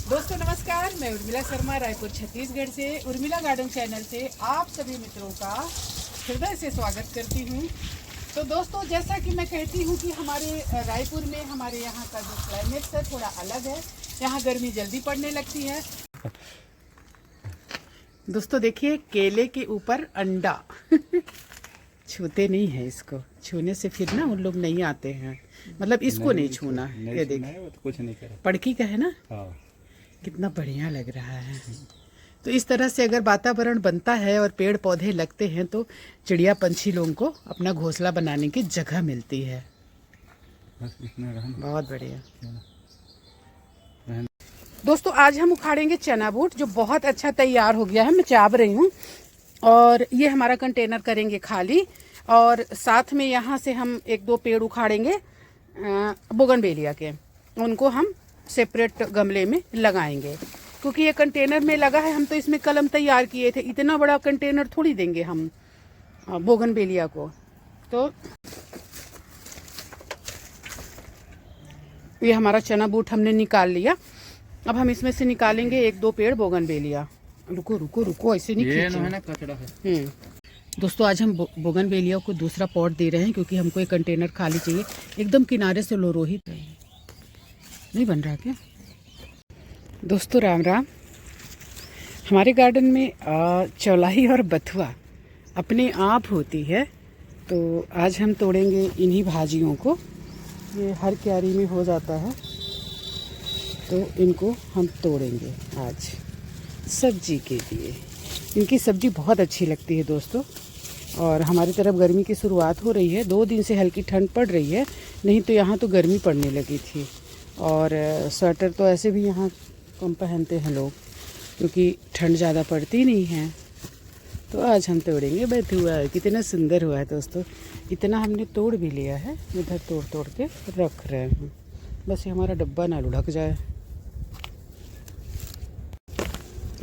दोस्तों नमस्कार, मैं उर्मिला शर्मा रायपुर छत्तीसगढ़ से उर्मिला गार्डन चैनल से आप सभी मित्रों का हृदय से स्वागत करती हूँ। तो दोस्तों, जैसा कि मैं कहती हूँ कि हमारे रायपुर में हमारे यहाँ का जो क्लाइमेट है थोड़ा अलग है। यहाँ गर्मी जल्दी पड़ने लगती है। दोस्तों देखिए, केले के ऊपर अंडा छूते नहीं है, इसको छूने से फिर ना उन लोग नहीं आते हैं, मतलब इसको नहीं छूना। ये देखिए, कुछ नहीं करे, पड़की का है ना। कितना बढ़िया लग रहा है। तो इस तरह से अगर वातावरण बनता है और पेड़ पौधे लगते हैं तो चिड़िया पंछी लोगों को अपना घोंसला बनाने की जगह मिलती है। बहुत बढ़िया। दोस्तों आज हम उखाड़ेंगे चना बूट, जो बहुत अच्छा तैयार हो गया है। मैं चाप रही हूँ और ये हमारा कंटेनर करेंगे खाली, और साथ में यहाँ से हम एक दो पेड़ उखाड़ेंगे बोगनवेलिया के। उनको हम सेपरेट गमले में लगाएंगे, क्योंकि ये कंटेनर में लगा है। हम तो इसमें कलम तैयार किए थे, इतना बड़ा कंटेनर थोड़ी देंगे हम बोगनवेलिया को। तो ये हमारा चना बूट हमने निकाल लिया। अब हम इसमें से निकालेंगे एक दो पेड़ बोगनवेलिया। रुको रुको रुको, ऐसे नहीं खींचो। दोस्तों आज हम बोगनवेलिया को दूसरा पॉट दे रहे हैं, क्योंकि हमको एक कंटेनर खाली चाहिए। एकदम किनारे से लो, रोहित नहीं बन रहा क्या? दोस्तों राम राम। हमारे गार्डन में चौलाई और बथुआ अपने आप होती है, तो आज हम तोड़ेंगे इन्हीं भाजियों को। ये हर क्यारी में हो जाता है, तो इनको हम तोड़ेंगे आज सब्जी के लिए। इनकी सब्जी बहुत अच्छी लगती है दोस्तों। और हमारी तरफ गर्मी की शुरुआत हो रही है, 2 दिन से हल्की ठंड पड़ रही है, नहीं तो यहाँ तो गर्मी पड़ने लगी थी। और स्वेटर तो ऐसे भी यहाँ कम पहनते हैं लोग, क्योंकि ठंड ज़्यादा पड़ती नहीं है। तो आज हम तोड़ेंगे बथुआ। कितना सुंदर हुआ है दोस्तों। इतना हमने तोड़ भी लिया है, इधर तोड़ तोड़ के रख रहे हैं। बस ये हमारा डब्बा ना लुढ़क जाए।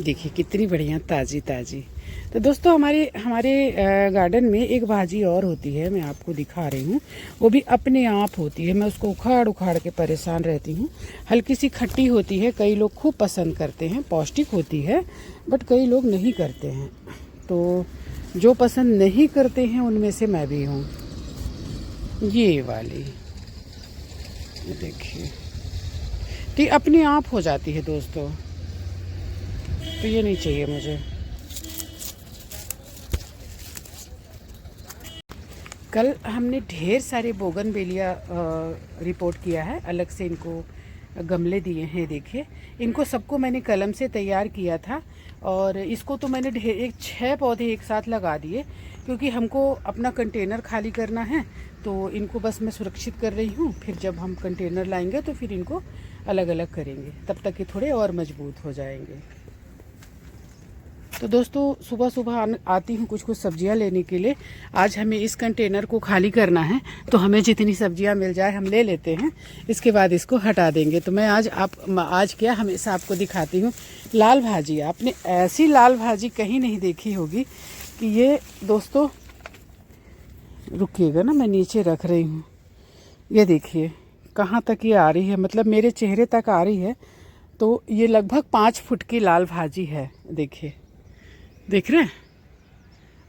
देखिए कितनी बढ़िया ताज़ी ताज़ी। तो दोस्तों हमारे गार्डन में एक भाजी और होती है, मैं आपको दिखा रही हूँ। वो भी अपने आप होती है। मैं उसको उखाड़ उखाड़ के परेशान रहती हूँ। हल्की सी खट्टी होती है, कई लोग खूब पसंद करते हैं, पौष्टिक होती है, बट कई लोग नहीं करते हैं। तो जो पसंद नहीं करते हैं उनमें से मैं भी हूँ। ये वाली देखिए, ठीक अपने आप हो जाती है दोस्तों। तो ये नहीं चाहिए मुझे। कल हमने ढेर सारे बोगनवेलिया रिपोर्ट किया है, अलग से इनको गमले दिए हैं। देखिए, इनको सबको मैंने कलम से तैयार किया था, और इसको तो मैंने 6 पौधे एक साथ लगा दिए, क्योंकि हमको अपना कंटेनर खाली करना है। तो इनको बस मैं सुरक्षित कर रही हूँ। फिर जब हम कंटेनर लाएंगे तो फिर इनको अलग अलग करेंगे, तब तक ये थोड़े और मजबूत हो जाएंगे। तो दोस्तों सुबह सुबह आती हूँ कुछ सब्जियाँ लेने के लिए। आज हमें इस कंटेनर को खाली करना है, तो हमें जितनी सब्जियाँ मिल जाए हम ले लेते हैं। इसके बाद इसको हटा देंगे। तो मैं आज क्या हमेशा आपको दिखाती हूँ लाल भाजी। आपने ऐसी लाल भाजी कहीं नहीं देखी होगी कि ये। दोस्तों रुकिएगा ना, मैं नीचे रख रही हूँ। ये देखिए कहाँ तक ये आ रही है, मतलब मेरे चेहरे तक आ रही है। तो ये लगभग 5 फुट की लाल भाजी है। देखिए, देख रहे हैं,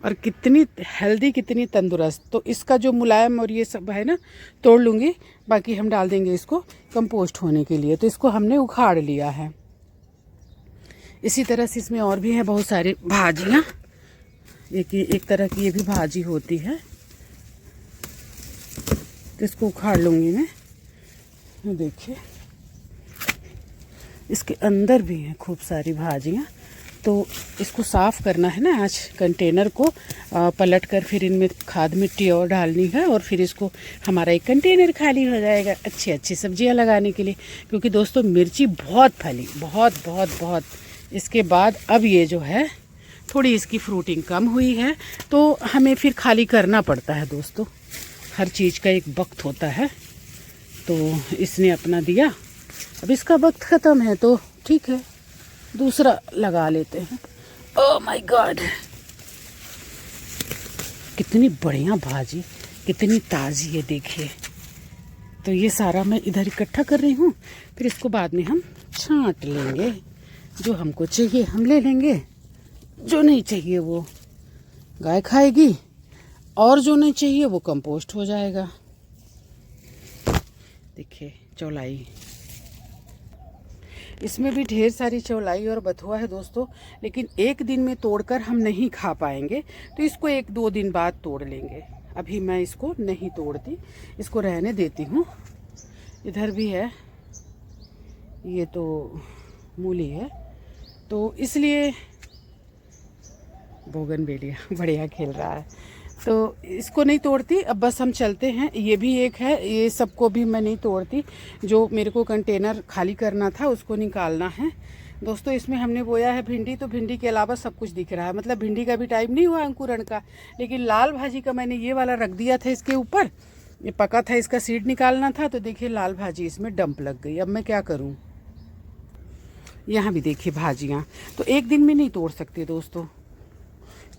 और कितनी हेल्दी, कितनी तंदुरुस्त। तो इसका जो मुलायम और ये सब है ना, तोड़ लूँगी। बाकी हम डाल देंगे इसको कंपोस्ट होने के लिए। तो इसको हमने उखाड़ लिया है। इसी तरह से इसमें और भी हैं बहुत सारी भाजियाँ। एक तरह की ये भी भाजी होती है, तो इसको उखाड़ लूँगी मैं। देखिए इसके अंदर भी हैं खूब सारी भाजियाँ। तो इसको साफ़ करना है ना आज। कंटेनर को पलट कर फिर इनमें खाद मिट्टी और डालनी है, और फिर इसको हमारा एक कंटेनर खाली हो जाएगा अच्छी अच्छी सब्जियां लगाने के लिए। क्योंकि दोस्तों मिर्ची बहुत फली, बहुत बहुत बहुत। इसके बाद अब ये जो है थोड़ी इसकी फ्रूटिंग कम हुई है, तो हमें फिर खाली करना पड़ता है दोस्तों। हर चीज़ का एक वक्त होता है। तो इसने अपना दिया, अब इसका वक्त ख़त्म है तो ठीक है, दूसरा लगा लेते हैं। ओह माय गॉड, कितनी बढ़िया भाजी, कितनी ताज़ी है देखिए। तो ये सारा मैं इधर इकट्ठा कर रही हूँ, फिर इसको बाद में हम छांट लेंगे। जो हमको चाहिए हम ले लेंगे, जो नहीं चाहिए वो गाय खाएगी, और जो नहीं चाहिए वो कंपोस्ट हो जाएगा। देखिए चौलाई, इसमें भी ढेर सारी चौलाई और बथुआ है दोस्तों, लेकिन एक दिन में तोड़कर हम नहीं खा पाएंगे, तो इसको 1-2 दिन बाद तोड़ लेंगे। अभी मैं इसको नहीं तोड़ती, इसको रहने देती हूँ। इधर भी है, ये तो मूली है, तो इसलिए बोगनवेलिया बढ़िया खेल रहा है, तो इसको नहीं तोड़ती। अब बस हम चलते हैं। ये भी एक है, ये सबको भी मैं नहीं तोड़ती। जो मेरे को कंटेनर खाली करना था उसको निकालना है दोस्तों। इसमें हमने बोया है भिंडी, तो भिंडी के अलावा सब कुछ दिख रहा है। मतलब भिंडी का भी टाइम नहीं हुआ अंकुरण का, लेकिन लाल भाजी का मैंने ये वाला रख दिया था इसके ऊपर। ये पका था, इसका सीड निकालना था, तो देखिए लाल भाजी इसमें डंप लग गई। अब मैं क्या करूँ। यहाँ भी देखिए भाजियाँ, तो एक दिन में नहीं तोड़ सकते दोस्तों,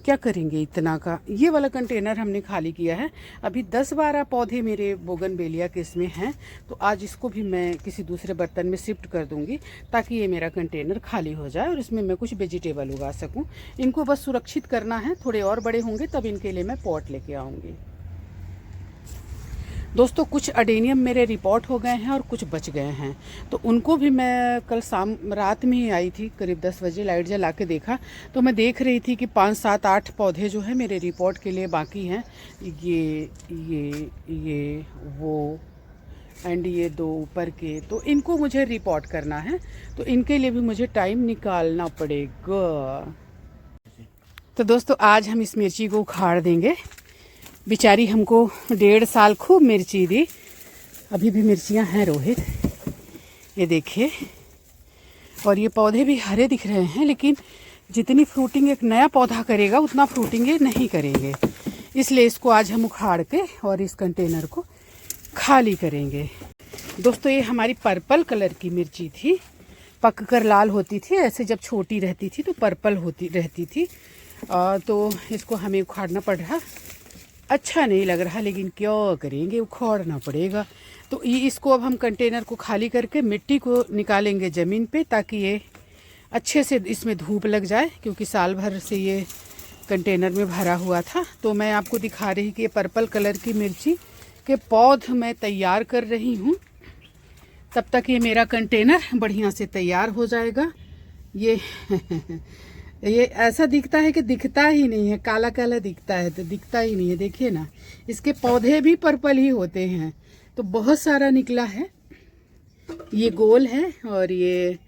क्या करेंगे इतना का। ये वाला कंटेनर हमने खाली किया है। अभी 10-12 पौधे मेरे बोगनवेलिया के इसमें हैं, तो आज इसको भी मैं किसी दूसरे बर्तन में शिफ्ट कर दूंगी, ताकि ये मेरा कंटेनर खाली हो जाए और इसमें मैं कुछ वेजिटेबल उगा सकूं। इनको बस सुरक्षित करना है, थोड़े और बड़े होंगे तब इनके लिए मैं पॉट लेके आऊँगी दोस्तों। कुछ अडेनियम मेरे रिपोर्ट हो गए हैं और कुछ बच गए हैं, तो उनको भी मैं कल रात में ही आई थी, करीब 10 बजे लाइट जला के देखा, तो मैं देख रही थी कि 5, 7, 8 पौधे जो है मेरे रिपोर्ट के लिए बाकी हैं। ये वो एंड ये 2 ऊपर के, तो इनको मुझे रिपोर्ट करना है, तो इनके लिए भी मुझे टाइम निकालना पड़ेगा। तो दोस्तों आज हम इस मिर्ची को उखाड़ देंगे। बेचारी हमको 1.5 साल खूब मिर्ची दी, अभी भी मिर्चियां हैं रोहित, ये देखिए। और ये पौधे भी हरे दिख रहे हैं, लेकिन जितनी फ्रूटिंग एक नया पौधा करेगा उतना फ्रूटिंग ये नहीं करेंगे, इसलिए इसको आज हम उखाड़ के और इस कंटेनर को खाली करेंगे। दोस्तों ये हमारी पर्पल कलर की मिर्ची थी, पक कर लाल होती थी, ऐसे जब छोटी रहती थी तो पर्पल होती रहती थी, तो इसको हमें उखाड़ना पड़ रहा, अच्छा नहीं लग रहा, लेकिन क्या करेंगे, उखाड़ना पड़ेगा। तो ये इसको अब हम कंटेनर को खाली करके मिट्टी को निकालेंगे ज़मीन पे, ताकि ये अच्छे से इसमें धूप लग जाए, क्योंकि साल भर से ये कंटेनर में भरा हुआ था। तो मैं आपको दिखा रही कि ये पर्पल कलर की मिर्ची के पौध मैं तैयार कर रही हूँ। तब तक ये मेरा कंटेनर बढ़िया से तैयार हो जाएगा। ये ये ऐसा दिखता है कि दिखता ही नहीं है, काला काला दिखता है, तो दिखता ही नहीं है। देखिए ना, इसके पौधे भी पर्पल ही होते हैं, तो बहुत सारा निकला है। ये गोल है और ये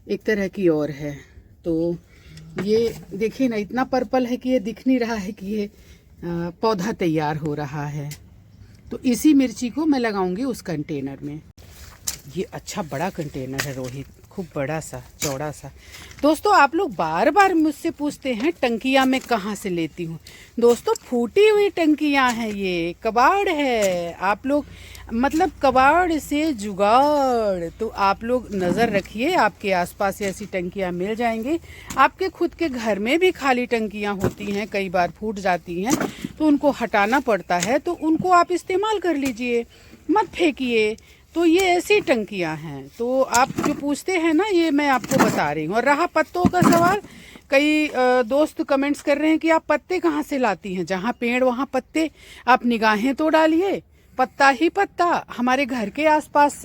एक तरह की और है, तो ये देखिए ना, इतना पर्पल है कि ये दिख नहीं रहा है कि ये पौधा तैयार हो रहा है। तो इसी मिर्ची को मैं लगाऊंगी उस कंटेनर में। ये अच्छा बड़ा कंटेनर है रोहित, खूब बड़ा सा चौड़ा सा। दोस्तों आप लोग बार बार मुझसे पूछते हैं टंकियां मैं कहाँ से लेती हूँ। दोस्तों फूटी हुई टंकियां हैं, ये कबाड़ है। आप लोग मतलब कबाड़ से जुगाड़, तो आप लोग नज़र रखिए, आपके आसपास ऐसी टंकियां मिल जाएंगी। आपके खुद के घर में भी खाली टंकियां होती हैं, कई बार फूट जाती हैं, तो उनको हटाना पड़ता है, तो उनको आप इस्तेमाल कर लीजिए, मत फेंकिए। तो ये ऐसी टंकियां हैं। तो आप जो पूछते हैं ना, ये मैं आपको बता रही हूँ। और रहा पत्तों का सवाल, कई दोस्त कमेंट्स कर रहे हैं कि आप पत्ते कहाँ से लाती हैं। जहाँ पेड़ वहाँ पत्ते, आप निगाहें तो डालिए, पत्ता ही पत्ता। हमारे घर के आसपास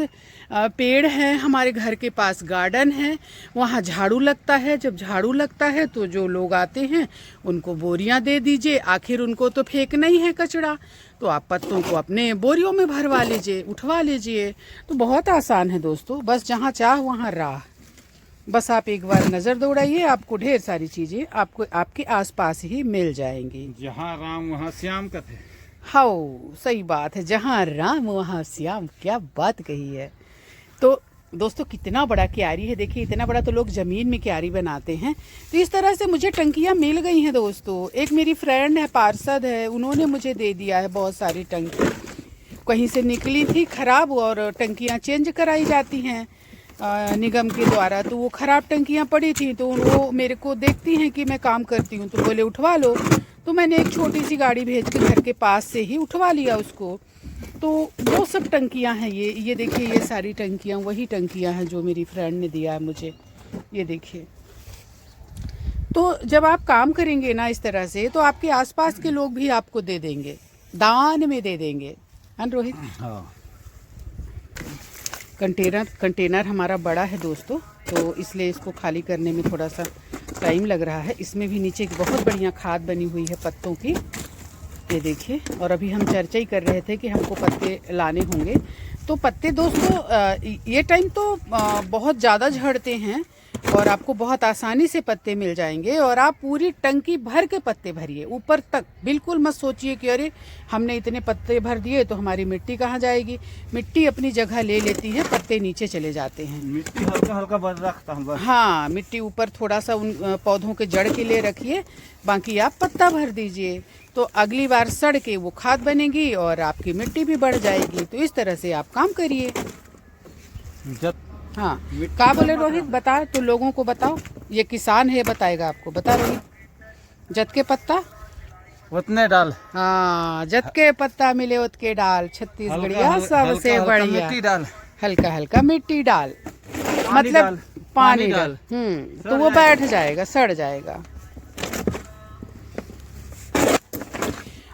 पेड़ हैं, हमारे घर के पास गार्डन है, वहाँ झाड़ू लगता है। जब झाड़ू लगता है तो जो लोग आते हैं उनको बोरियां दे दीजिए, आखिर उनको तो फेंकना ही है कचरा, तो आप पत्तों को अपने बोरियों में भरवा लीजिए, उठवा लीजिए। तो बहुत आसान है दोस्तों, बस जहाँ चाह वहाँ राह। बस आप एक बार नज़र दौड़ाइए, आपको ढेर सारी चीज़ें आपको आपके आसपास ही मिल जाएंगी। जहाँ राम वहाँ श्याम कथे। हाँ सही बात है, जहाँ राम वहाँ श्याम, क्या बात कही है। तो दोस्तों कितना बड़ा क्यारी है, देखिए इतना बड़ा, तो लोग ज़मीन में क्यारी बनाते हैं। तो इस तरह से मुझे टंकियाँ मिल गई हैं दोस्तों। एक मेरी फ्रेंड है, पार्षद है, उन्होंने मुझे दे दिया है बहुत सारी टंकी। कहीं से निकली थी खराब, और टंकियाँ चेंज कराई जाती हैं निगम के द्वारा। तो वो ख़राब टंकियाँ पड़ी थी, तो वो मेरे को देखती हैं कि मैं काम करती हूँ, तो बोले उठवा लो। तो मैंने एक छोटी सी गाड़ी भेज के घर के पास से ही उठवा लिया उसको। तो वो सब टंकियां हैं। ये देखिए, ये सारी टंकियां वही टंकियां हैं जो मेरी फ्रेंड ने दिया है मुझे। ये देखिए, तो जब आप काम करेंगे ना इस तरह से, तो आपके आसपास के लोग भी आपको दे देंगे, दान में दे देंगे, है ना रोहित? हाँ। कंटेनर हमारा बड़ा है दोस्तों, तो इसलिए इसको खाली करने में थोड़ा सा टाइम लग रहा है। इसमें भी नीचे एक बहुत बढ़िया खाद बनी हुई है पत्तों की, ये देखिए। और अभी हम चर्चा ही कर रहे थे कि हमको पत्ते लाने होंगे। तो पत्ते दोस्तों ये टाइम तो बहुत ज़्यादा झड़ते हैं और आपको बहुत आसानी से पत्ते मिल जाएंगे। और आप पूरी टंकी भर के पत्ते भरिए ऊपर तक। बिल्कुल मत सोचिए कि अरे हमने इतने पत्ते भर दिए तो हमारी मिट्टी कहाँ जाएगी। मिट्टी अपनी जगह ले लेती है, पत्ते नीचे चले जाते हैं। मिट्टी हल्का हल्का बन रखता हूँ बस। हाँ, मिट्टी ऊपर थोड़ा सा उन पौधों के जड़ के लिए रखिए, बाकी आप पत्ता भर दीजिए। तो अगली बार सड़ के वो खाद बनेगी और आपकी मिट्टी भी बढ़ जाएगी। तो इस तरह से आप काम करिए। हाँ, क्या बोले रोहित? बता, तो लोगों को बताओ। ये किसान है, बताएगा आपको। बता रोहित। जत के पत्ता उतने डाल। हाँ, जत के पत्ता मिले उतके डाल, छत्तीसगढ़िया सबसे बढ़िया। मिट्टी डाल, हल्का हल्का मिट्टी डाल, मतलब पानी डाल। तो वो बैठ जाएगा, सड़ जाएगा।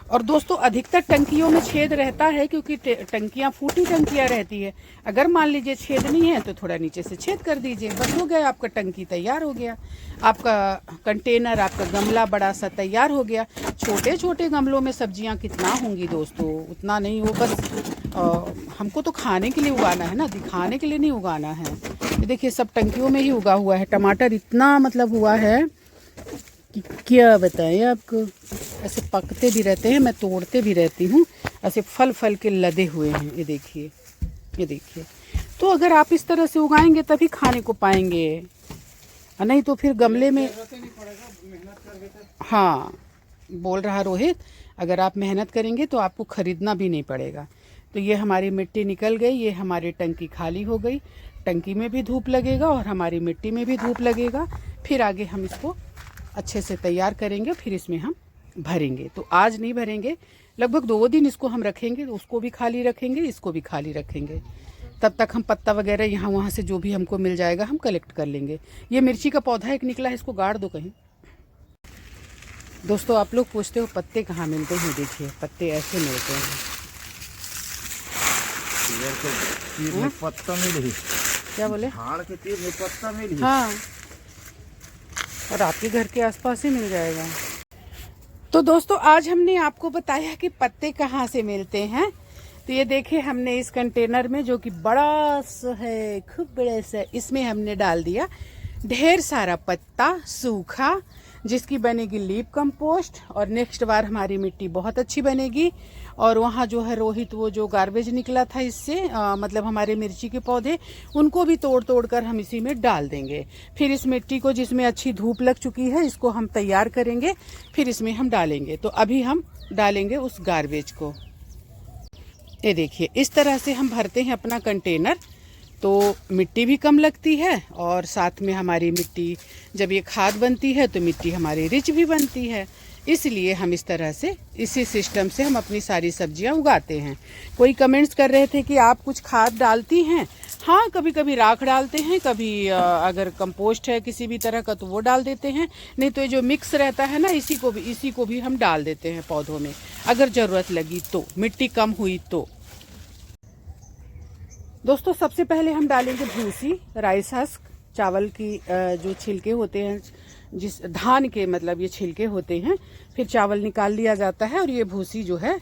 और दोस्तों अधिकतर टंकियों में छेद रहता है, क्योंकि टंकियां फूटी टंकियां रहती है। अगर मान लीजिए छेद नहीं है तो थोड़ा नीचे से छेद कर दीजिए, बस हो गया, आपका टंकी तैयार हो गया। आपका कंटेनर, आपका गमला बड़ा सा तैयार हो गया। छोटे छोटे गमलों में सब्जियां कितना होंगी दोस्तों, उतना नहीं हो। बस हमको तो खाने के लिए उगाना है ना, दिखाने के लिए नहीं उगाना है। ये देखिए, सब टंकियों में ही उगा हुआ है। टमाटर इतना मतलब हुआ है कि क्या बताएं आपको। ऐसे पकते भी रहते हैं, मैं तोड़ते भी रहती हूँ। ऐसे फल फल के लदे हुए हैं, ये देखिए, ये देखिए। तो अगर आप इस तरह से उगाएंगे तभी खाने को पाएंगे, नहीं तो फिर गमले में। हाँ, बोल रहा रोहित, अगर आप मेहनत करेंगे तो आपको खरीदना भी नहीं पड़ेगा। तो ये हमारी मिट्टी निकल गई, ये हमारी टंकी खाली हो गई। टंकी में भी धूप लगेगा और हमारी मिट्टी में भी धूप लगेगा। फिर आगे हम इसको अच्छे से तैयार करेंगे, फिर इसमें हम भरेंगे। तो आज नहीं भरेंगे, लगभग 2 दिन इसको हम रखेंगे। उसको भी खाली रखेंगे, इसको भी खाली रखेंगे। तब तक हम पत्ता वगैरह यहाँ वहाँ से जो भी हमको मिल जाएगा हम कलेक्ट कर लेंगे। ये मिर्ची का पौधा एक निकला है, इसको गाड़ दो कहीं। दोस्तों आप लोग पूछते हो पत्ते कहाँ मिलते हैं, देखिए पत्ते ऐसे मिलते हैं। पत्ता मिली, क्या बोले? हाड़ के तीर में पत्ता मिली। हाँ, और आपके घर के आसपास ही मिल जाएगा। तो दोस्तों आज हमने आपको बताया कि पत्ते कहाँ से मिलते हैं। तो ये देखिए, हमने इस कंटेनर में, जो कि बड़ा सा है, खूब बड़ा सा, इसमें हमने डाल दिया ढेर सारा पत्ता सूखा, जिसकी बनेगी लीप कंपोस्ट। और नेक्स्ट बार हमारी मिट्टी बहुत अच्छी बनेगी। और वहाँ जो है रोहित, वो जो गार्बेज निकला था इससे, मतलब हमारे मिर्ची के पौधे, उनको भी तोड़ तोड़ कर हम इसी में डाल देंगे। फिर इस मिट्टी को, जिसमें अच्छी धूप लग चुकी है, इसको हम तैयार करेंगे, फिर इसमें हम डालेंगे। तो अभी हम डालेंगे उस गार्बेज को। ये देखिए, इस तरह से हम भरते हैं अपना कंटेनर। तो मिट्टी भी कम लगती है और साथ में हमारी मिट्टी, जब ये खाद बनती है तो मिट्टी हमारी रिच भी बनती है। इसलिए हम इस तरह से, इसी सिस्टम से हम अपनी सारी सब्जियां उगाते हैं। कोई कमेंट्स कर रहे थे कि आप कुछ खाद डालती हैं। हाँ, कभी कभी राख डालते हैं, कभी अगर कंपोस्ट है किसी भी तरह का तो वो डाल देते हैं। नहीं तो ये जो मिक्स रहता है ना, इसी को भी हम डाल देते हैं पौधों में, अगर ज़रूरत लगी तो, मिट्टी कम हुई तो। दोस्तों सबसे पहले हम डालेंगे भूसी, राइस हस्क, चावल की जो छिलके होते हैं, जिस धान के मतलब ये छिलके होते हैं, फिर चावल निकाल लिया जाता है। और ये भूसी जो है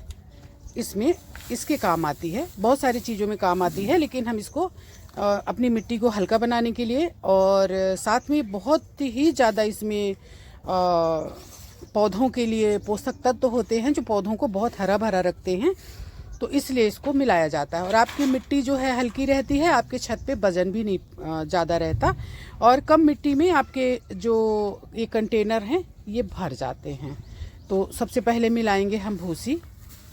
इसमें इसके काम आती है, बहुत सारी चीज़ों में काम आती है, लेकिन हम इसको अपनी मिट्टी को हल्का बनाने के लिए, और साथ में बहुत ही ज़्यादा इसमें पौधों के लिए पोषक तत्व होते हैं जो पौधों को बहुत हरा भरा रखते हैं। तो इसलिए इसको मिलाया जाता है। और आपकी मिट्टी जो है हल्की रहती है, आपके छत पे वजन भी नहीं ज़्यादा रहता, और कम मिट्टी में आपके जो ये कंटेनर हैं ये भर जाते हैं। तो सबसे पहले मिलाएंगे हम भूसी,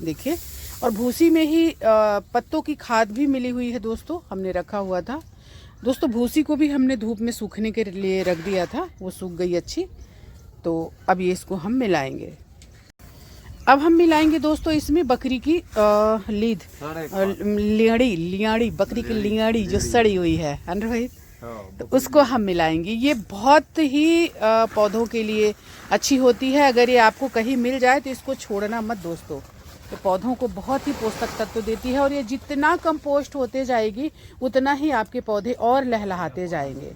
देखिए। और भूसी में ही पत्तों की खाद भी मिली हुई है दोस्तों, हमने रखा हुआ था। दोस्तों भूसी को भी हमने धूप में सूखने के लिए रख दिया था, वो सूख गई अच्छी। तो अब ये इसको हम मिलाएंगे। अब हम मिलाएंगे दोस्तों इसमें बकरी की लीद, लियाड़ी, बकरी की लियाड़ी जो सड़ी हुई है ना भाई, तो उसको हम मिलाएंगे। ये बहुत ही पौधों के लिए अच्छी होती है। अगर ये आपको कहीं मिल जाए तो इसको छोड़ना मत दोस्तों। तो पौधों को बहुत ही पोषक तत्व देती है और ये जितना कंपोस्ट होते जाएगी उतना ही आपके पौधे और लहलहाते जाएंगे,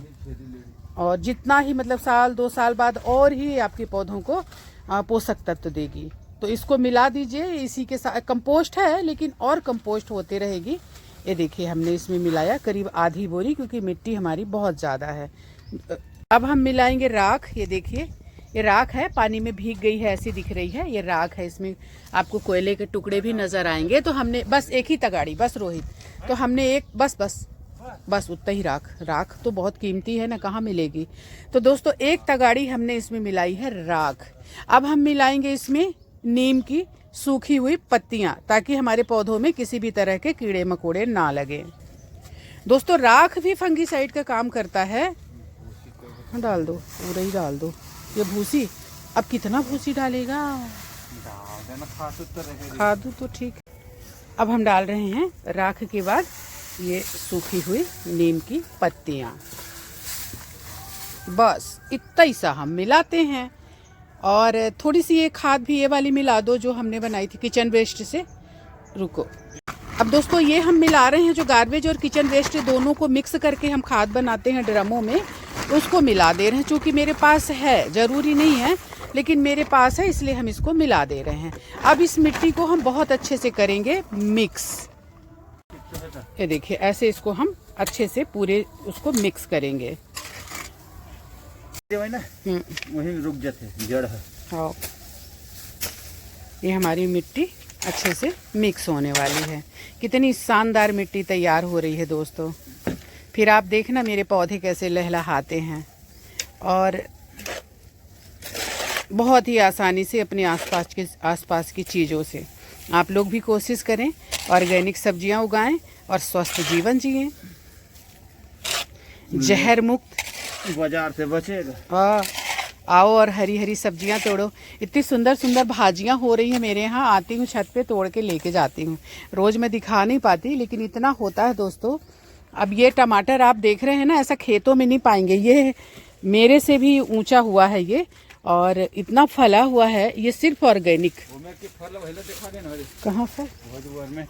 और जितना ही मतलब साल 2 साल बाद और ही आपके पौधों को पोषक तत्व देगी। तो इसको मिला दीजिए इसी के साथ। कंपोस्ट है लेकिन और कंपोस्ट होते रहेगी। ये देखिए हमने इसमें मिलाया करीब आधी बोरी, क्योंकि मिट्टी हमारी बहुत ज़्यादा है। अब हम मिलाएंगे राख। ये देखिए ये राख है, पानी में भीग गई है ऐसी दिख रही है। ये राख है, इसमें आपको कोयले के टुकड़े भी नज़र आएंगे। तो हमने बस एक ही तगाड़ी, बस रोहित, तो हमने एक बस उतना ही राख तो बहुत कीमती है ना, कहाँ मिलेगी। तो दोस्तों एक तगाड़ी हमने इसमें मिलाई है राख। अब हम मिलाएंगे इसमें नीम की सूखी हुई पत्तियां, ताकि हमारे पौधों में किसी भी तरह के कीड़े मकोड़े ना लगे। दोस्तों राख भी फंगीसाइड का काम करता है। डाल दो, पूरा ही डाल दो ये भूसी। अब कितना भूसी डालेगा, खादू तो ठीक। अब हम डाल रहे हैं राख के बाद ये सूखी हुई नीम की पत्तियां। बस इतना ही सा हम मिलाते हैं, और थोड़ी सी ये खाद भी ये वाली मिला दो जो हमने बनाई थी किचन वेस्ट से। रुको, अब दोस्तों ये हम मिला रहे हैं जो गार्बेज और किचन वेस्ट दोनों को मिक्स करके हम खाद बनाते हैं ड्रमों में, उसको मिला दे रहे हैं। चूँकि मेरे पास है, ज़रूरी नहीं है लेकिन मेरे पास है, इसलिए हम इसको मिला दे रहे हैं। अब इस मिट्टी को हम बहुत अच्छे से करेंगे मिक्स। ये देखिए ऐसे इसको हम अच्छे से पूरे उसको मिक्स करेंगे। वहीं रुक जाते, जड़ है। हाँ, ये हमारी मिट्टी अच्छे से मिक्स होने वाली है। कितनी शानदार मिट्टी तैयार हो रही है दोस्तों। फिर आप देखना मेरे पौधे कैसे लहलहाते हैं, और बहुत ही आसानी से अपने आसपास की चीज़ों से आप लोग भी कोशिश करें, ऑर्गेनिक सब्जियां उगाएं और स्वस्थ जीवन जिएं, जहर मुक्त, बाजार से बचेगा। हाँ, आओ और हरी हरी सब्जियां तोड़ो। इतनी सुंदर सुंदर भाजियां हो रही हैं मेरे यहाँ। आती हूँ छत पे, तोड़ के लेके जाती हूँ। रोज़ मैं दिखा नहीं पाती लेकिन इतना होता है दोस्तों। अब ये टमाटर आप देख रहे हैं ना, ऐसा खेतों में नहीं पाएंगे। ये मेरे से भी ऊंचा हुआ है ये, और इतना फला हुआ है ये, सिर्फ ऑर्गेनिक। कहाँ फल?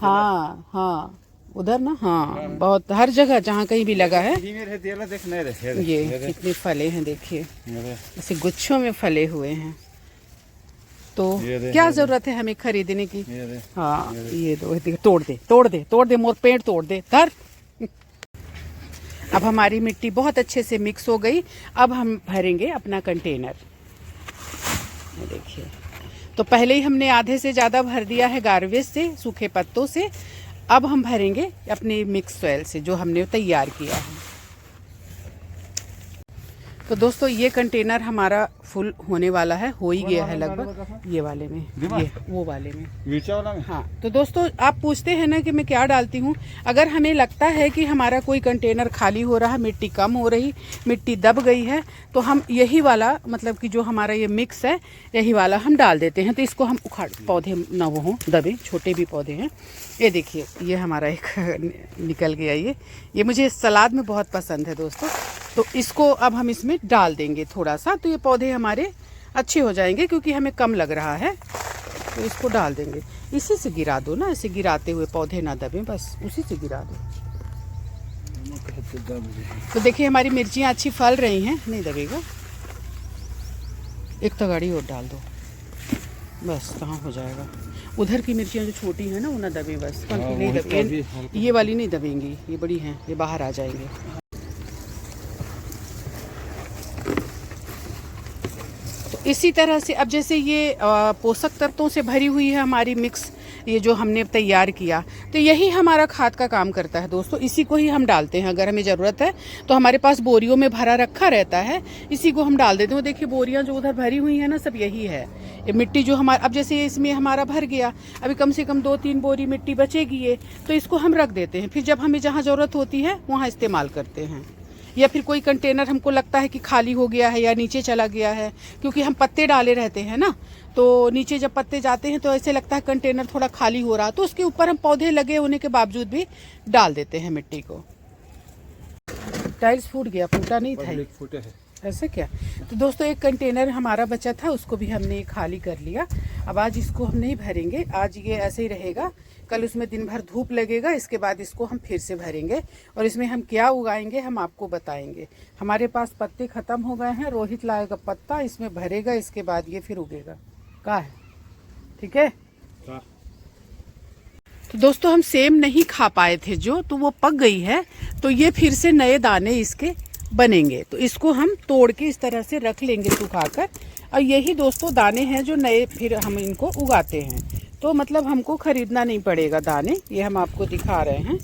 हाँ हाँ उधर ना, हाँ बहुत, हर जगह जहाँ कहीं भी लगा है। ये कितने फले हैं देखिए, ऐसे गुच्छों में फले हुए हैं। तो क्या जरूरत है हमें खरीदने की। हाँ ये दो, तोड़ दे मोर, पेड़ तोड़ दे धर। अब हमारी मिट्टी बहुत अच्छे से मिक्स हो गई। अब हम भरेंगे अपना कंटेनर। देखिए, तो पहले ही हमने आधे से ज़्यादा भर दिया है गार्बेज से, सूखे पत्तों से। अब हम भरेंगे अपने मिक्स सॉइल से जो हमने तैयार किया है। तो दोस्तों ये कंटेनर हमारा फुल होने वाला है, हो ही गया है लगभग। ये वाले में, ये वो वाले में, नीचे वाला में। हाँ, तो दोस्तों आप पूछते हैं ना कि मैं क्या डालती हूँ। अगर हमें लगता है कि हमारा कोई कंटेनर खाली हो रहा है, मिट्टी कम हो रही, मिट्टी दब गई है, तो हम यही वाला, मतलब कि जो हमारा ये मिक्स है, यही वाला हम डाल देते हैं। तो इसको हम उखाड़, पौधे ना वो हों दबे, छोटे भी पौधे हैं। ये देखिए ये हमारा एक निकल गया। ये मुझे सलाद में बहुत पसंद है दोस्तों। तो इसको अब हम इसमें डाल देंगे थोड़ा सा, तो ये पौधे हमारे अच्छे हो जाएंगे, क्योंकि हमें कम लग रहा है। तो इसको डाल देंगे, इसी से गिरा दो ना, ऐसे गिराते हुए पौधे ना दबे, बस उसी से गिरा दो। तो देखिए हमारी मिर्चियाँ अच्छी फल रही हैं, नहीं दबेगा। एक तगाड़ी और डाल दो, बस कहाँ हो जाएगा। उधर की मिर्चियाँ जो छोटी हैं ना वो ना दबे, बस नहीं दबे। ये वाली नहीं दबेंगी, ये बड़ी हैं, ये बाहर आ जाएंगे। तो इसी तरह से अब जैसे ये पोषक तत्वों से भरी हुई है हमारी मिक्स, ये जो हमने तैयार किया, तो यही हमारा खाद का काम करता है दोस्तों। इसी को ही हम डालते हैं, अगर हमें ज़रूरत है तो हमारे पास बोरियों में भरा रखा रहता है, इसी को हम डाल देते हैं। देखिए बोरियां जो उधर भरी हुई हैं ना, सब यही है। ये मिट्टी जो हमारा, अब जैसे इसमें हमारा भर गया, अभी कम से कम 2-3 बोरी मिट्टी बचेगी ये, तो इसको हम रख देते हैं। फिर जब हमें जहाँ ज़रूरत होती है वहाँ इस्तेमाल करते हैं। या फिर कोई कंटेनर हमको लगता है कि खाली हो गया है या नीचे चला गया है, क्योंकि हम पत्ते डाले रहते हैं ना, तो नीचे जब पत्ते जाते हैं तो ऐसे लगता है कंटेनर थोड़ा खाली हो रहा, तो उसके ऊपर हम पौधे लगे होने के बावजूद भी डाल देते हैं मिट्टी को। टाइल्स फूट गया, फूटा नहीं था, फूटे है ऐसे क्या। तो दोस्तों एक कंटेनर हमारा बचा था, उसको भी हमने खाली कर लिया। अब आज इसको हम नहीं भरेंगे, आज ये ऐसे ही रहेगा, कल उसमें दिन भर धूप लगेगा, इसके बाद इसको हम फिर से भरेंगे और इसमें हम क्या उगाएंगे हम आपको बताएंगे। हमारे पास पत्ते ख़त्म हो गए हैं, रोहित लाएगा पत्ता, इसमें भरेगा, इसके बाद ये फिर उगेगा। कहाँ है, ठीक है। तो दोस्तों हम सेम नहीं खा पाए थे जो, तो वो पक गई है, तो ये फिर से नए दाने इसके बनेंगे। तो इसको हम तोड़ के इस तरह से रख लेंगे सुखाकर, और यही दोस्तों दाने हैं जो नए फिर हम इनको उगाते हैं, तो मतलब हमको खरीदना नहीं पड़ेगा दाने। ये हम आपको दिखा रहे हैं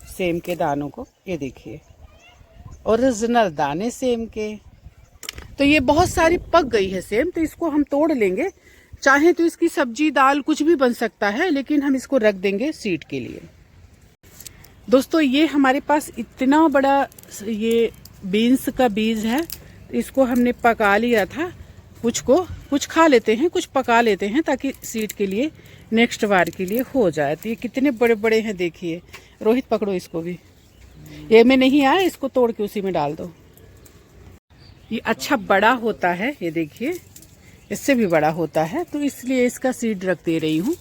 सेम के दानों को, ये देखिए ओरिजिनल दाने सेम के। तो ये बहुत सारी पक गई है सेम, तो इसको हम तोड़ लेंगे। चाहे तो इसकी सब्जी दाल कुछ भी बन सकता है, लेकिन हम इसको रख देंगे सीड के लिए। दोस्तों ये हमारे पास इतना बड़ा ये बीन्स का बीज है, तो इसको हमने पका लिया था। कुछ खा लेते हैं, कुछ पका लेते हैं, ताकि सीड के लिए नेक्स्ट बार के लिए हो जाए। तो ये कितने बड़े बड़े हैं देखिए। रोहित पकड़ो इसको भी, ये में नहीं आया, इसको तोड़ के उसी में डाल दो। ये अच्छा बड़ा होता है, ये देखिए इससे भी बड़ा होता है, तो इसलिए इसका सीड रख दे रही हूँ।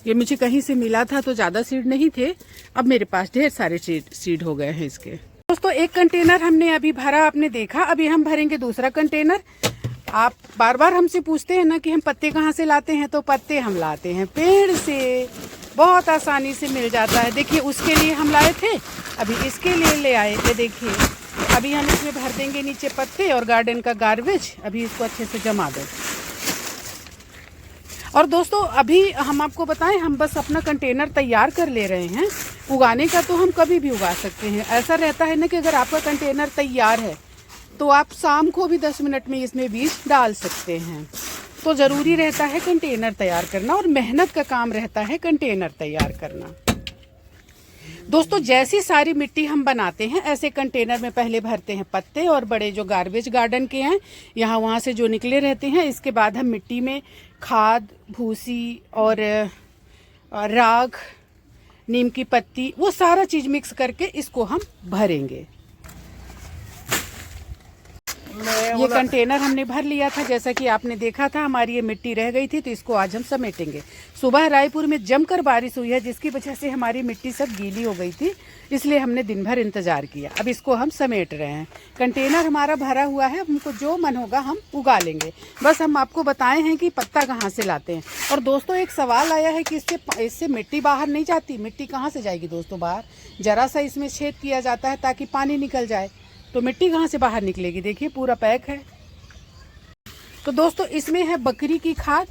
ये मुझे कहीं से मिला था, तो ज़्यादा सीड नहीं थे, अब मेरे पास ढेर सारे सीड हो गए हैं इसके। दोस्तों एक कंटेनर हमने अभी भरा, आपने देखा, अभी हम भरेंगे दूसरा कंटेनर। आप बार बार हमसे पूछते हैं ना कि हम पत्ते कहाँ से लाते हैं, तो पत्ते हम लाते हैं पेड़ से, बहुत आसानी से मिल जाता है। देखिए उसके लिए हम लाए थे, अभी इसके लिए ले आए, ये देखिए। अभी हम इसमें भर देंगे नीचे पत्ते और गार्डन का गार्बेज, अभी इसको अच्छे से जमा दो। और दोस्तों अभी हम आपको बताएं, हम बस अपना कंटेनर तैयार कर ले रहे हैं। उगाने का तो हम कभी भी उगा सकते हैं। ऐसा रहता है ना कि अगर आपका कंटेनर तैयार है तो आप शाम को भी 10 मिनट में इसमें बीज डाल सकते हैं। तो ज़रूरी रहता है कंटेनर तैयार करना, और मेहनत का काम रहता है कंटेनर तैयार करना। दोस्तों जैसी सारी मिट्टी हम बनाते हैं, ऐसे कंटेनर में पहले भरते हैं पत्ते और बड़े जो गार्बेज गार्डन के हैं, यहाँ वहाँ से जो निकले रहते हैं। इसके बाद हम मिट्टी में खाद, भूसी और राख, नीम की पत्ती, वो सारा चीज़ मिक्स करके इसको हम भरेंगे। ये कंटेनर हमने भर लिया था, जैसा कि आपने देखा था। हमारी ये मिट्टी रह गई थी, तो इसको आज हम समेटेंगे। सुबह रायपुर में जमकर बारिश हुई है, जिसकी वजह से हमारी मिट्टी सब गीली हो गई थी, इसलिए हमने दिन भर इंतजार किया। अब इसको हम समेट रहे हैं। कंटेनर हमारा भरा हुआ है, हमको जो मन होगा हम उगा लेंगे। बस हम आपको बताए हैं कि पत्ता कहाँ से लाते हैं। और दोस्तों एक सवाल आया है कि इससे मिट्टी बाहर नहीं जाती। मिट्टी कहाँ से जाएगी दोस्तों बाहर? जरा सा इसमें छेद किया जाता है ताकि पानी निकल जाए, तो मिट्टी कहाँ से बाहर निकलेगी? देखिए पूरा पैक है। तो दोस्तों इसमें है बकरी की खाद,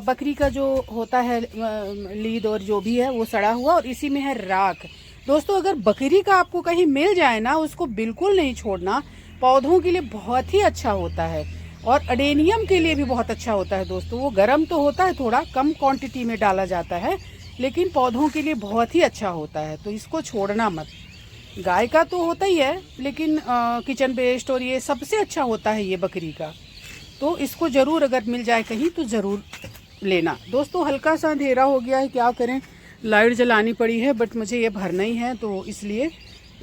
बकरी का जो होता है लीद और जो भी है वो सड़ा हुआ, और इसी में है राख। दोस्तों अगर बकरी का आपको कहीं मिल जाए ना, उसको बिल्कुल नहीं छोड़ना। पौधों के लिए बहुत ही अच्छा होता है, और अडेनियम के लिए भी बहुत अच्छा होता है। दोस्तों वो गर्म तो होता है, थोड़ा कम क्वांटिटी में डाला जाता है, लेकिन पौधों के लिए बहुत ही अच्छा होता है, तो इसको छोड़ना मत। गाय का तो होता ही है, लेकिन किचन वेस्ट और ये सबसे अच्छा होता है ये बकरी का, तो इसको ज़रूर अगर मिल जाए कहीं तो ज़रूर लेना। दोस्तों हल्का सा अंधेरा हो गया है, क्या करें, लाइट जलानी पड़ी है, बट मुझे ये भरना ही है, तो इसलिए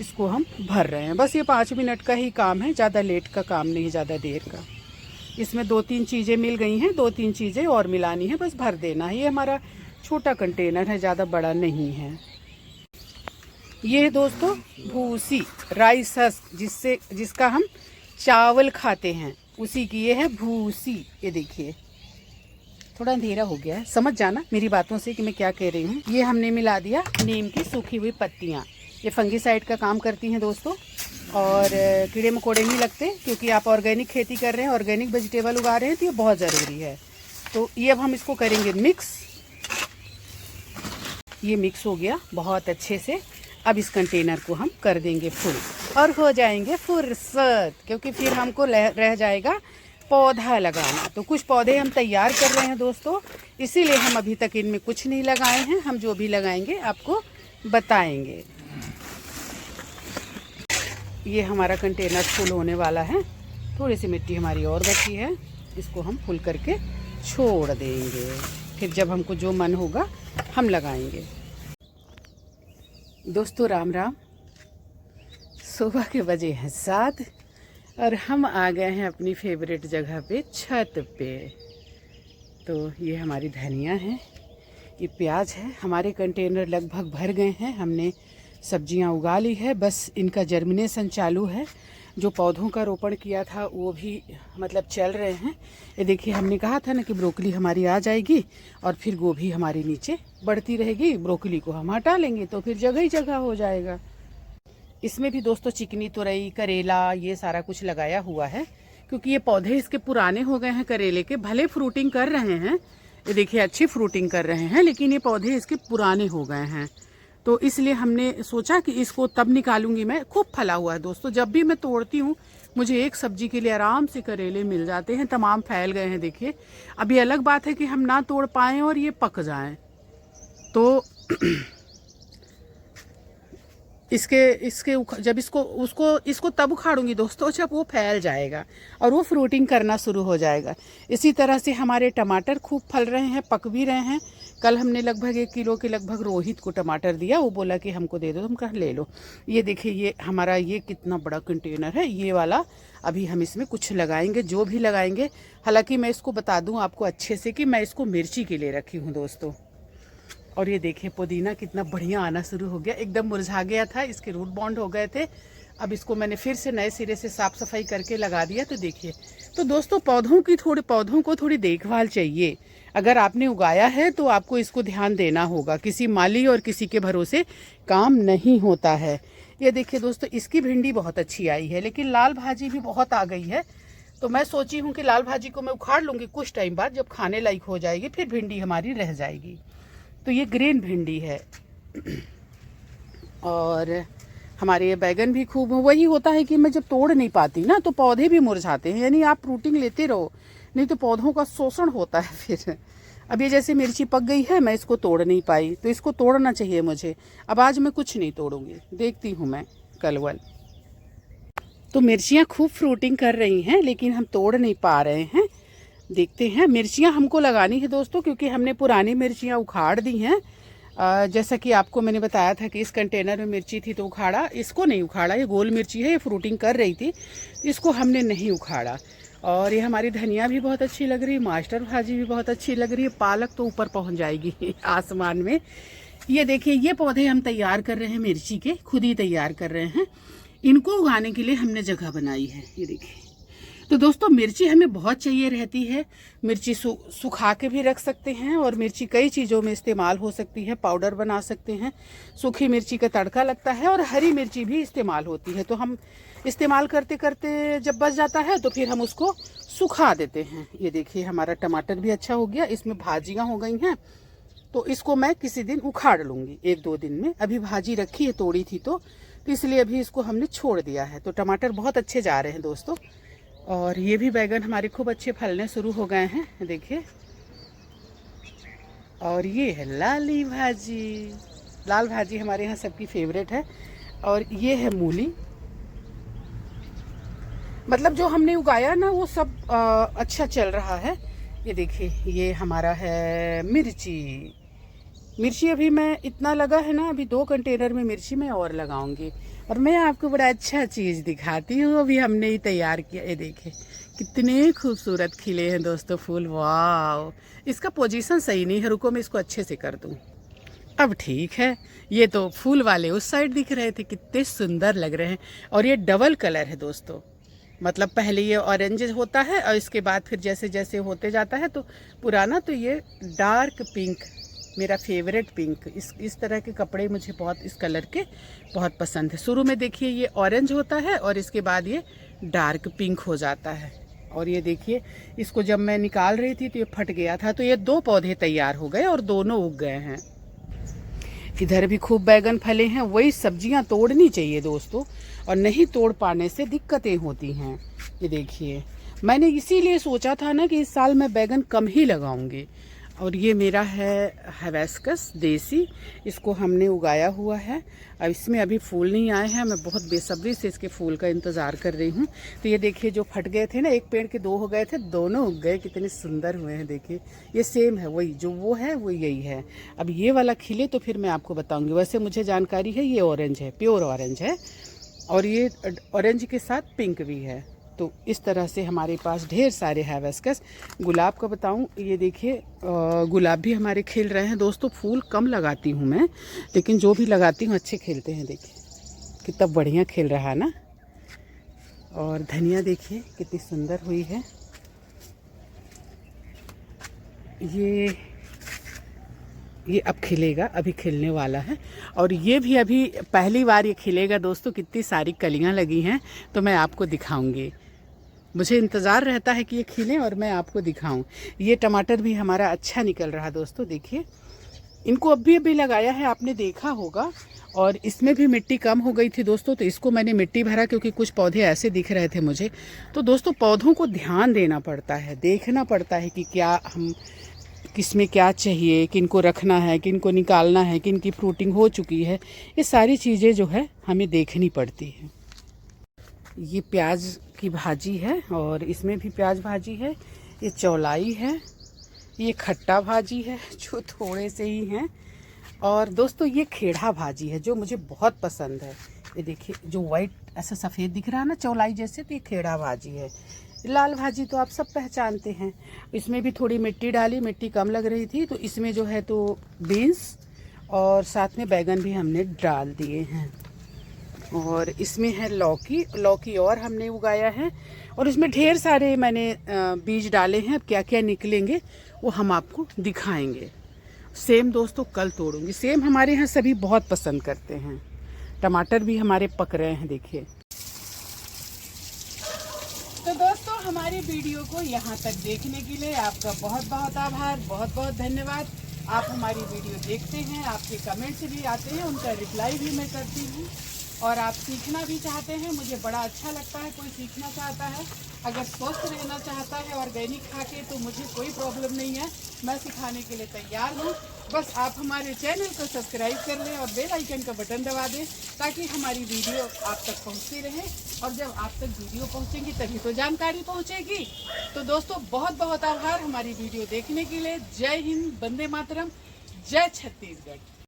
इसको हम भर रहे हैं। बस ये 5 मिनट का ही काम है, ज़्यादा लेट का काम नहीं, ज़्यादा देर का। इसमें 2-3 चीज़ें मिल गई हैं, 2-3 चीज़ें और मिलानी है, बस भर देना है। ये हमारा छोटा कंटेनर है, ज़्यादा बड़ा नहीं है। ये दोस्तों भूसी, राइस हस्क, जिसका हम चावल खाते हैं, उसी की ये है भूसी। ये देखिए थोड़ा अंधेरा हो गया है, समझ जाना मेरी बातों से कि मैं क्या कह रही हूँ। ये हमने मिला दिया नीम की सूखी हुई पत्तियाँ, ये फंगीसाइड का काम करती हैं दोस्तों, और कीड़े मकोड़े नहीं लगते, क्योंकि आप ऑर्गेनिक खेती कर रहे हैं, ऑर्गेनिक वेजिटेबल उगा रहे हैं, तो ये बहुत ज़रूरी है। तो ये अब हम इसको करेंगे मिक्स। ये मिक्स हो गया बहुत अच्छे से। अब इस कंटेनर को हम कर देंगे फुल, और हो जाएंगे फुर्सत, क्योंकि फिर हमको रह जाएगा पौधा लगाना। तो कुछ पौधे हम तैयार कर रहे हैं दोस्तों, इसीलिए हम अभी तक इनमें कुछ नहीं लगाए हैं। हम जो भी लगाएंगे आपको बताएंगे। ये हमारा कंटेनर फुल होने वाला है। थोड़ी सी मिट्टी हमारी और बची है, इसको हम फुल करके छोड़ देंगे। फिर जब हमको जो मन होगा हम लगाएंगे। दोस्तों राम राम। सुबह के बजे हैं 7 और हम आ गए हैं अपनी फेवरेट जगह पे, छत पे। तो ये हमारी धनिया है, ये प्याज है। हमारे कंटेनर लगभग भर गए हैं, हमने सब्जियां उगा ली है, बस इनका जर्मिनेशन चालू है। जो पौधों का रोपण किया था वो भी मतलब चल रहे हैं। ये देखिए, हमने कहा था ना कि ब्रोकली हमारी आ जाएगी और फिर गोभी हमारी नीचे बढ़ती रहेगी। ब्रोकली को हम हटा लेंगे तो फिर जगह ही जगह हो जाएगा। इसमें भी दोस्तों चिकनी तुरई, करेला, ये सारा कुछ लगाया हुआ है, क्योंकि ये पौधे इसके पुराने हो गए हैं करेले के। भले फ्रूटिंग कर रहे हैं, ये देखिए अच्छी फ्रूटिंग कर रहे हैं, लेकिन ये पौधे इसके पुराने हो गए हैं। तो इसलिए हमने सोचा कि इसको तब निकालूंगी मैं। खूब फला हुआ है दोस्तों, जब भी मैं तोड़ती हूँ मुझे एक सब्जी के लिए आराम से करेले मिल जाते हैं। तमाम फैल गए हैं देखिए। अभी अलग बात है कि हम ना तोड़ पाएँ और ये पक जाएं तो जब इसको तब उखाड़ूंगी दोस्तों जब वो फैल जाएगा और वो फ्रूटिंग करना शुरू हो जाएगा। इसी तरह से हमारे टमाटर खूब फल रहे हैं, पक भी रहे हैं। कल हमने लगभग 1 किलो के लगभग रोहित को टमाटर दिया, वो बोला कि हमको दे दो, हम कहा ले लो। ये देखिए, ये हमारा ये कितना बड़ा कंटेनर है, ये वाला। अभी हम इसमें कुछ लगाएंगे, जो भी लगाएंगे। हालांकि मैं इसको बता दूँ आपको अच्छे से कि मैं इसको मिर्ची के लिए रखी हूँ दोस्तों। और ये देखिए पुदीना कितना बढ़िया आना शुरू हो गया, एकदम मुरझा गया था, इसके रूट बॉन्ड हो गए थे। अब इसको मैंने फिर से नए सिरे से साफ सफाई करके लगा दिया। तो देखिए, तो दोस्तों पौधों को थोड़ी देखभाल चाहिए। अगर आपने उगाया है तो आपको इसको ध्यान देना होगा। किसी माली और किसी के भरोसे काम नहीं होता है। ये देखिए दोस्तों, इसकी भिंडी बहुत अच्छी आई है, लेकिन लाल भाजी भी बहुत आ गई है। तो मैं सोची हूँ कि लाल भाजी को मैं उखाड़ लूँगी कुछ टाइम बाद, जब खाने लायक हो जाएगी, फिर भिंडी हमारी रह जाएगी। तो ये ग्रीन भिंडी है। और हमारे ये बैगन भी खूब। वही होता है कि मैं जब तोड़ नहीं पाती ना तो पौधे भी मुरझाते हैं। यानी आप रूटिंग लेते रहो, नहीं तो पौधों का शोषण होता है फिर। अब ये जैसे मिर्ची पक गई है, मैं इसको तोड़ नहीं पाई, तो इसको तोड़ना चाहिए मुझे। अब आज मैं कुछ नहीं तोड़ूंगी, देखती हूँ मैं कल वल। तो मिर्चियाँ खूब फ्रूटिंग कर रही हैं, लेकिन हम तोड़ नहीं पा रहे हैं। देखते हैं। मिर्चियाँ हमको लगानी है दोस्तों, क्योंकि हमने पुरानी मिर्चियाँ उखाड़ दी हैं। जैसा कि आपको मैंने बताया था कि इस कंटेनर में मिर्ची थी तो उखाड़ा। इसको नहीं उखाड़ा, ये गोल मिर्ची है, ये फ्रूटिंग कर रही थी, इसको हमने नहीं उखाड़ा। और ये हमारी धनिया भी बहुत अच्छी लग रही है, मास्टर भाजी भी बहुत अच्छी लग रही है, पालक तो ऊपर पहुंच जाएगी आसमान में। ये देखिए, ये पौधे हम तैयार कर रहे हैं मिर्ची के, खुद ही तैयार कर रहे हैं। इनको उगाने के लिए हमने जगह बनाई है। ये देखिए, तो दोस्तों मिर्ची हमें बहुत चाहिए रहती है। मिर्ची सुखा के भी रख सकते हैं, और मिर्ची कई चीज़ों में इस्तेमाल हो सकती है। पाउडर बना सकते हैं, सूखी मिर्ची का तड़का लगता है, और हरी मिर्ची भी इस्तेमाल होती है। तो हम इस्तेमाल करते करते जब बच जाता है तो फिर हम उसको सुखा देते हैं। ये देखिए, हमारा टमाटर भी अच्छा हो गया, इसमें भाजियाँ हो गई हैं। तो इसको मैं किसी दिन उखाड़ लूँगी, 1-2 दिन में। अभी भाजी रखी है, तोड़ी थी तो इसलिए अभी इसको हमने छोड़ दिया है। तो टमाटर बहुत अच्छे जा रहे हैं दोस्तों। और ये भी बैगन हमारे खूब अच्छे फलने शुरू हो गए हैं, देखिए। और ये है लाली भाजी। लाल भाजी हमारे यहाँ सबकी फेवरेट है। और ये है मूली। मतलब जो हमने उगाया ना वो सब अच्छा चल रहा है। ये देखिए, ये हमारा है मिर्ची। मिर्ची अभी मैं इतना लगा है ना, अभी 2 कंटेनर में मिर्ची मैं और लगाऊंगी। और मैं आपको बड़ा अच्छा चीज़ दिखाती हूँ, अभी हमने ही तैयार किया। ये देखिए कितने खूबसूरत खिले हैं दोस्तों फूल। वाह, इसका पोजीशन सही नहीं है, रुको मैं इसको अच्छे से कर दूँ। अब ठीक है। ये तो फूल वाले उस साइड दिख रहे थे, कितने सुंदर लग रहे हैं। और ये डबल कलर है दोस्तों, मतलब पहले ये ऑरेंज होता है और इसके बाद फिर जैसे जैसे होते जाता है तो पुराना, तो ये डार्क पिंक, मेरा फेवरेट पिंक। इस तरह के कपड़े मुझे बहुत, इस कलर के बहुत पसंद है। शुरू में देखिए ये ऑरेंज होता है और इसके बाद ये डार्क पिंक हो जाता है। और ये देखिए, इसको जब मैं निकाल रही थी तो ये फट गया था, तो ये 2 पौधे तैयार हो गए और दोनों उग गए हैं। इधर भी खूब बैगन फले हैं। वही सब्जियां तोड़नी चाहिए दोस्तों, और नहीं तोड़ पाने से दिक्कतें होती हैं। ये देखिए, मैंने इसीलिए सोचा था ना कि इस साल मैं बैगन कम ही लगाऊंगी। और ये मेरा है हिबिस्कस देसी, इसको हमने उगाया हुआ है। अब इसमें अभी फूल नहीं आए हैं, मैं बहुत बेसब्री से इसके फूल का इंतज़ार कर रही हूँ। तो ये देखिए जो फट गए थे ना, एक पेड़ के 2 हो गए थे, दोनों उग गए, कितने सुंदर हुए हैं। देखिए ये सेम है, वही जो वो है वो यही है। अब ये वाला खिले तो फिर मैं आपको बताऊँगी। वैसे मुझे जानकारी है ये ऑरेंज है, प्योर ऑरेंज है, और ये ऑरेंज के साथ पिंक भी है। तो इस तरह से हमारे पास ढेर सारे हिबिस्कस। गुलाब का बताऊं, ये देखिए गुलाब भी हमारे खिल रहे हैं दोस्तों। फूल कम लगाती हूं मैं, लेकिन जो भी लगाती हूं अच्छे खिलते हैं। देखिए कितना बढ़िया खिल रहा है ना। और धनिया देखिए कितनी सुंदर हुई है। ये अब खिलेगा, अभी खिलने वाला है। और ये भी अभी पहली बार ये खिलेगा दोस्तों। कितनी सारी कलियां लगी हैं, तो मैं आपको दिखाऊंगी। मुझे इंतज़ार रहता है कि ये खिले और मैं आपको दिखाऊं। ये टमाटर भी हमारा अच्छा निकल रहा है दोस्तों। देखिए इनको अभी लगाया है, आपने देखा होगा। और इसमें भी मिट्टी कम हो गई थी दोस्तों, तो इसको मैंने मिट्टी भरा, क्योंकि कुछ पौधे ऐसे दिख रहे थे मुझे। तो दोस्तों पौधों को ध्यान देना पड़ता है, देखना पड़ता है कि क्या हम किसमें क्या चाहिए, किनको रखना है, किनको निकालना है, किनकी फ्रूटिंग हो चुकी है। ये सारी चीज़ें जो है हमें देखनी पड़ती हैं। ये प्याज की भाजी है, और इसमें भी प्याज भाजी है। ये चौलाई है, ये खट्टा भाजी है जो थोड़े से ही हैं। और दोस्तों ये खेड़ा भाजी है जो मुझे बहुत पसंद है। ये देखिए जो वाइट ऐसा सफ़ेद दिख रहा है ना चौलाई जैसे, तो ये खेड़ा भाजी है। लाल भाजी तो आप सब पहचानते हैं। इसमें भी थोड़ी मिट्टी डाली, मिट्टी कम लग रही थी, तो इसमें जो है तो बीन्स और साथ में बैगन भी हमने डाल दिए हैं। और इसमें है लौकी और हमने उगाया है। और इसमें ढेर सारे मैंने बीज डाले हैं। अब क्या क्या निकलेंगे वो हम आपको दिखाएंगे। सेम दोस्तों कल तोड़ूंगी। सेम हमारे यहाँ सभी बहुत पसंद करते हैं। टमाटर भी हमारे पक रहे हैं देखिए। तो दोस्तों हमारी वीडियो को यहाँ तक देखने के लिए आपका बहुत बहुत आभार, बहुत बहुत धन्यवाद। आप हमारी वीडियो देखते हैं, आपके कमेंट्स भी आते हैं, उनका रिप्लाई भी मैं करती हूँ। और आप सीखना भी चाहते हैं, मुझे बड़ा अच्छा लगता है कोई सीखना चाहता है। अगर स्वस्थ रहना चाहता है ऑर्गेनिक खा के, तो मुझे कोई प्रॉब्लम नहीं है, मैं सिखाने के लिए तैयार हूँ। बस आप हमारे चैनल को सब्सक्राइब कर लें और बेल आइकन का बटन दबा दें, ताकि हमारी वीडियो आप तक पहुँचती रहे। और जब आप तक वीडियो पहुँचेंगी तभी तो जानकारी पहुँचेगी। तो दोस्तों बहुत बहुत आभार हमारी वीडियो देखने के लिए। जय हिंद, वंदे मातरम, जय छत्तीसगढ़।